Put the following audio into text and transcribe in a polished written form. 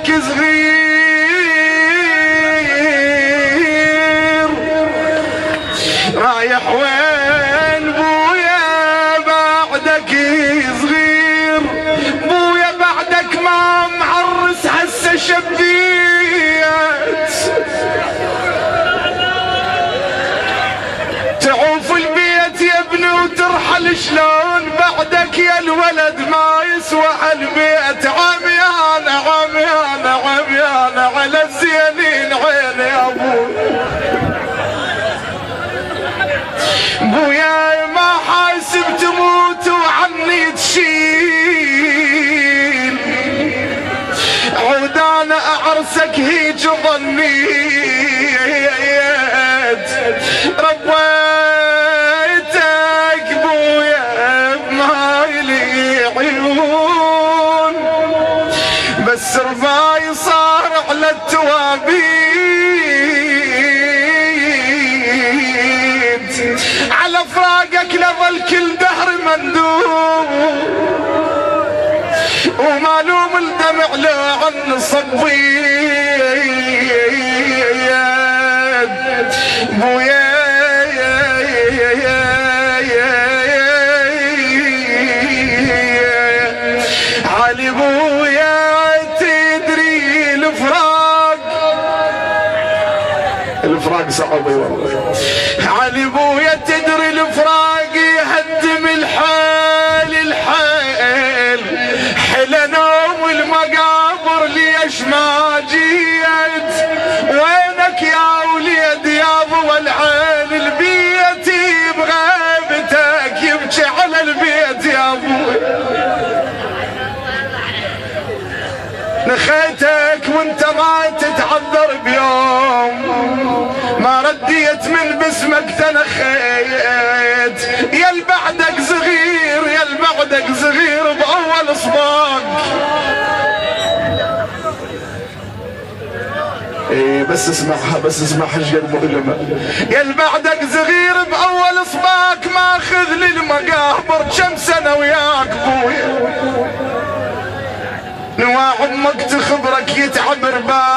تحكي صغير رايح وين بويا بعدك صغير بويا بعدك ما معرس هسه شبيت تعوف البيت يا ابني وترحل شلون بعدك يا الولد ما يسوى البيت عميان عميان عميان على الزينين عيني يا ابوي بويا ما حاسب تموت وعني تشيل عود انا اعرسك هيج ظنيت ربيتك بويا ما لي عيون بس رفاي صار على التوابيت على فراقك لظل كل دهر مندوب ومالوم الدمع لو عن صبيت بويا علي بويا تدري الفراق صعب والله علي بويا تدري الفراق يهدم الحال حلا نوم المقابر ليش ما جيت وينك يا وليد يا ابو العين البيت بغيبتك يبكي على البيت يا ابوي نخيتك وانت ما تتعذر بيوم ما رديت من باسمك تنخيت يا بعدك صغير يا بعدك صغير باول صباك ايه بس اسمعها ايش قد مؤلمه يا بعدك صغير باول صباك ماخذ للمقابر كم سنه وياك بويا نواع امك تخبرك يتعب رباك